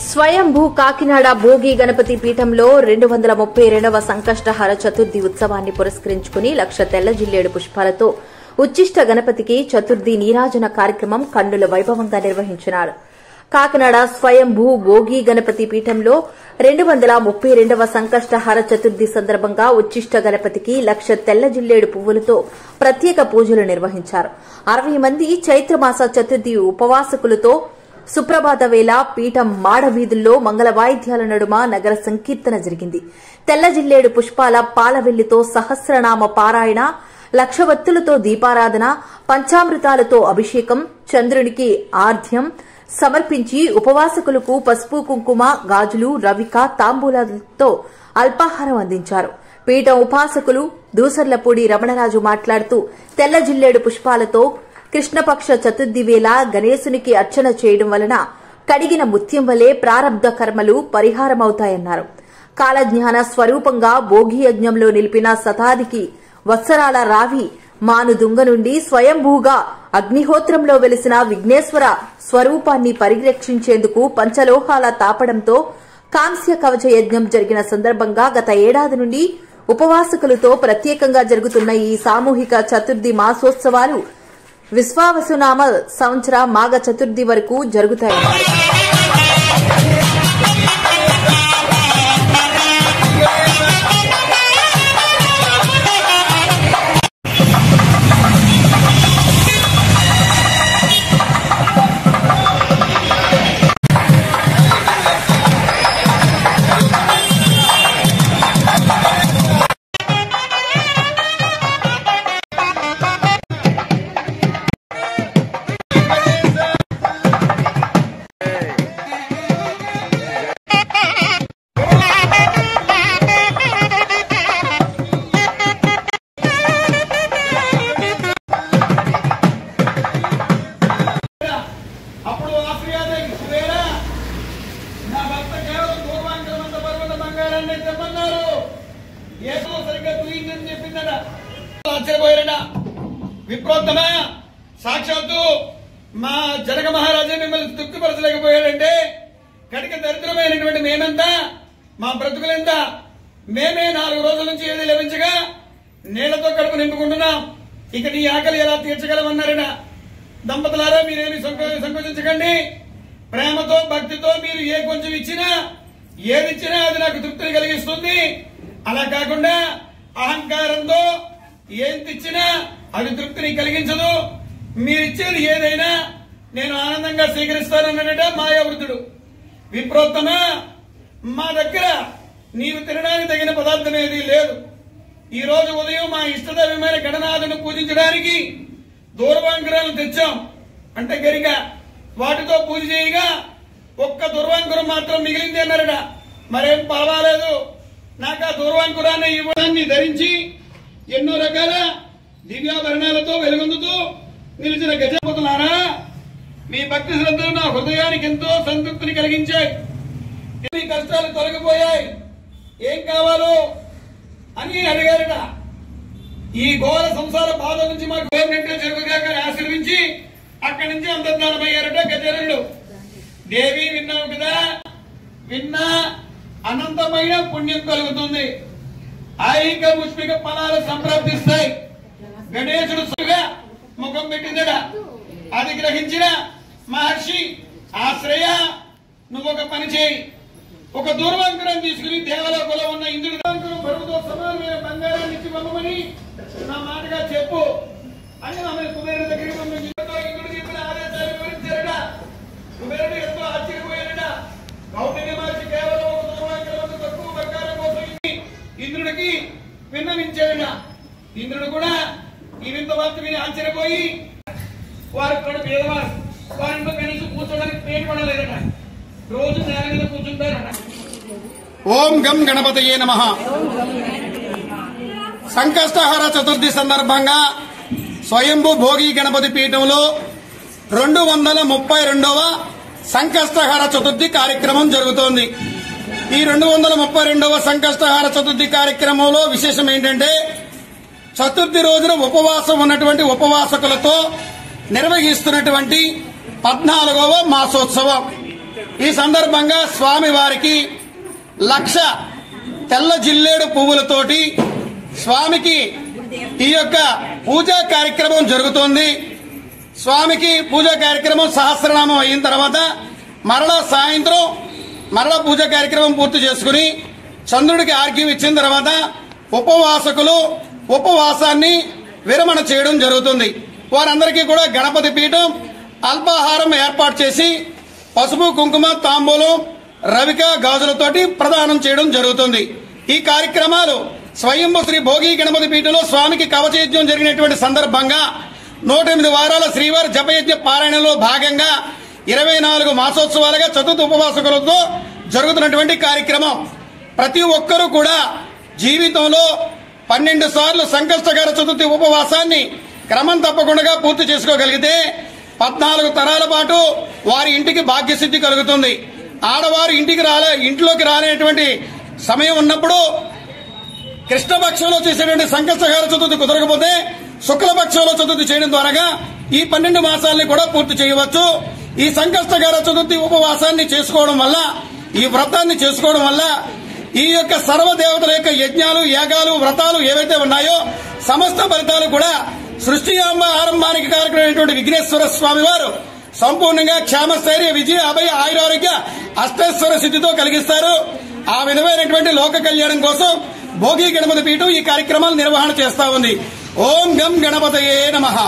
స్వయంభూ కాకినాడ భోగి గణపతి పీఠంలో 232వ సంకష్టహర చతుర్థి ఉత్సవాన్ని పురస్కరించుకుని 1,00,000 తెల్ల జిల్లేడు పుష్పాలతో ఉచ్చిష్ట గణపతికి చతుర్థి నీరాజన కార్యక్రమం కన్నుల వైభవంగా నిర్వహించినారు. కాకినాడ స్వయంభూ భోగి గణపతి పీఠంలో 232వ సంకష్టహర చతుర్థి సందర్భంగా ఉచ్చిష్ట గణపతికి 1,00,000 తెల్ల జిల్లేడు పువ్వులతో ప్రత్యేక పూజలు నిర్వహించారు. 60 మంది చైత్రమాస చతుర్థి ఉపవాసకులతో సుప్రభాత వేళ పీఠం మాడవీధుల్లో మంగళ వాయిద్యాల నడుమ నగర సంకీర్తన జరిగింది. తెల్ల జిల్లేడు పుష్పాల పాలవెల్లితో సహస్రనామ పారాయణ, 1,00,000 వత్తులతో దీపారాధన, పంచామృతాలతో అభిషేకం, చంద్రునికి ఆర్ధ్యం సమర్పించి ఉపవాసకులకు పసుపు కుంకుమ, గాజులు, రవిక, తాంబూలాలతో అల్పాహారం అందించారు. పీఠం ఉపాసకులు దూసర్లపూడి రమణరాజు మాట్లాడుతూ తెల్ల జిల్లేడు పుష్పాలతో కృష్ణపక్ష చతుర్థి వేళ గణేశునికి అర్చన చేయడం వలన కడిగిన ముత్యం వలె ప్రారబ్ధ కర్మలు పరిహారమవుతాయన్నారు. కాలజ్ఞాన స్వరూపంగా భోగి యజ్ఞంలో నిలిపిన శతాధికి వత్సరాల రావి మానుదుంగ నుండి స్వయంభూగా అగ్నిహోత్రంలో వెలిసిన విఘ్నేశ్వర స్వరూపాన్ని పరిరక్షించేందుకు పంచలోహాల తాపడంతో కాంస్య కవచ యజ్ఞం జరిగిన సందర్భంగా గత ఏడాది నుండి ఉపవాసకులతో ప్రత్యేకంగా జరుగుతున్న ఈ సామూహిక చతుర్థి మాసోత్సవాలు విశ్వావసునామ సంవత్సర మాఘ చతుర్థి వరకు జరుగుతాయి. విప్రోత్తమ సాక్షాత్తు మా జనక మహారాజే మిమ్మల్ని తృప్తిపరచలేకపోయాడంటే కటిక దరిద్రమైనటువంటి మేమెంత, మా బ్రతుకులెంత, మేమే 4 రోజుల నుంచి ఏది లభించగా నీళ్లతో కడుపు నింపుకుంటున్నాం. ఇక నీ ఆకలి ఎలా తీర్చగలమన్నారట. దంపతులారా మీరేమి సంకోచించకండి. ప్రేమతో భక్తితో మీరు ఏ కొంచెం ఇచ్చినా ఏదిచ్చినా అది నాకు తృప్తిని కలిగిస్తుంది. అలా కాకుండా అహంకారంతో ఏం తెచ్చినా అది తృప్తిని కలిగించదు. మీరిచ్చేది ఏదైనా నేను ఆనందంగా స్వీకరిస్తానన్నాడట మాయావృద్ధుడు. విప్రోత్తమ మా దగ్గర నీవు తినడానికి తగిన పదార్థం ఏదీ లేదు. ఈ రోజు ఉదయం మా ఇష్టదైవమైన గణనాథును పూజించడానికి దూర్వాంకురాలను తెచ్చాం. అంటే గరిక వాటితో పూజ చేయగా ఒక్క దుర్వాంకురం మాత్రం మిగిలింది అన్నారట. మరేం పర్వాలేదు, నాకు ఆ దూర్వాంకురాన్ని ఇవ్వడాన్ని ధరించి ఎన్నో రకాల దివ్యాభరణాలతో వెలుగొందుతూ నిలిచిన గజపతులారా, మీ భక్తి శ్రద్ధలు నా హృదయానికి ఎంతో సంతృప్తిని కలిగించాయి. మీ కష్టాలు తొలగిపోయాయి, ఏం కావాలో అని అడిగారట. ఈ ఘోర సంసార బాధ నుంచి మాకు గవర్నమెంట్ జరుగుగాక ఆశీర్వించి అక్కడి నుంచి అంతర్ధానమయ్యారట గజరుడు. దేవి విన్నావు కదా, విన్నా అనంతమైన పుణ్యం కలుగుతుంది. ఐహిక ముష్మిక ఫలాలు సంప్రాప్తిస్తాయి. గణేశుడు సుగా ముఖం పెట్టిందట. అది గ్రహించిన మహర్షి ఆశ్రయ నువ్వు ఒక పని చేయి, ఒక దూర్వాంకురం తీసుకుని దేవలోకంలో ఉన్న ఇంద్రుడి బరువుతో సమానమైన బంగారాన్ని ఇచ్చి పంపమని నా మాటగా చెప్పు అని ఆమె కుబేరుడి దగ్గరికి పంపించి ఇంద్రుడు చెప్పిన ఆదేశాలు వివరించారట. కుబేరుడు ఎంతో ఆశ్చర్యపోయాడట. కౌండిన్య మహర్షి కేవలం ఒక దూర్వాంకురం తక్కువ బంగారం కోసం ఇంద్రుడికి విన్నవించాడట. ఇంద్రుడు కూడా ఈ వింత వార్త విని ఆశ్చర్యపోయి వారు కూడా పేదవారు, వారితో కనీసం కూర్చోడానికి పేరు పడలేదట. రోజు నేల మీద కూర్చుంటారట. ఓం గం గణపతయే నమః. సంకష్టహర చతుర్థి సందర్భంగా స్వయంభూ భోగి గణపతి పీఠంలో 232వ సంకష్టహర చతుర్థి కార్యక్రమం జరుగుతోంది. ఈ 232వ సంకష్టహర చతుర్థి కార్యక్రమంలో విశేషం ఏంటంటే చతుర్థి రోజున ఉపవాసం ఉన్నటువంటి ఉపవాసకులతో నిర్వహిస్తున్నటువంటి 14వ మాసోత్సవం. ఈ సందర్భంగా స్వామి వారికి 1,00,000 తెల్ల జిల్లేడు పువ్వులతోటి స్వామికి ఈ యొక్క పూజా కార్యక్రమం జరుగుతోంది. స్వామికి పూజా కార్యక్రమం సహస్రనామం అయిన తర్వాత మరలా సాయంత్రం మరలా పూజా కార్యక్రమం పూర్తి చేసుకుని చంద్రుడికి ఆర్ఘ్యం ఇచ్చిన తర్వాత ఉపవాసకులు ఉపవాసాన్ని విరమణ చేయడం జరుగుతుంది. వారందరికీ కూడా గణపతి పీఠం అల్పాహారం ఏర్పాటు చేసి పసుపు కుంకుమ తాంబూలం రవిక గాజులతోటి ప్రదానం చేయడం జరుగుతుంది. ఈ కార్యక్రమాలు స్వయంభూ శ్రీ భోగి గణపతి పీఠంలో స్వామికి కవచయజ్ఞం జరిగినటువంటి సందర్భంగా 108 వారాల శ్రీవారి జపయజ్ఞ పారాయణలో భాగంగా 24 మాసోత్సవాలుగా చతుర్థ ఉపవాసకులతో జరుగుతున్నటువంటి కార్యక్రమం. ప్రతి ఒక్కరూ కూడా జీవితంలో 12 సార్లు సంకష్టకర చతుర్థి ఉపవాసాన్ని క్రమం తప్పకుండా పూర్తి చేసుకోగలిగితే 14 తరాల పాటు వారి ఇంటికి భాగ్యసిద్ధి కలుగుతుంది. ఆడవారు ఇంట్లోకి రాలేటువంటి సమయం ఉన్నప్పుడు కృష్ణపక్షంలో చేసేటువంటి సంకష్టకర చతుర్థి కుదరకపోతే శుక్లపక్షంలో చతుర్థి చేయడం ద్వారా ఈ 12 మాసాలని కూడా పూర్తి చేయవచ్చు. ఈ సంకష్టకర చతుర్థి ఉపవాసాన్ని చేసుకోవడం వల్ల, ఈ వ్రతాన్ని చేసుకోవడం వల్ల ఈ యొక్క సర్వదేవతల యొక్క యజ్ఞాలు యాగాలు వ్రతాలు ఏవైతే ఉన్నాయో సమస్త ఫలితాలు కూడా సృష్టి ఆరంభానికి కారకుడైనటువంటి విఘ్నేశ్వర స్వామి వారు సంపూర్ణంగా క్షేమస్థైర్య విజయ అభయ ఆయురారోగ్య అష్టైశ్వర సిద్ధితో కలిగిస్తారు. ఆ విధమైనటువంటి లోక కళ్యాణం కోసం భోగి గణపతి పీఠం ఈ కార్యక్రమాలు నిర్వహణ చేస్తా ఉంది. ఓం గం గణపతయే నమః.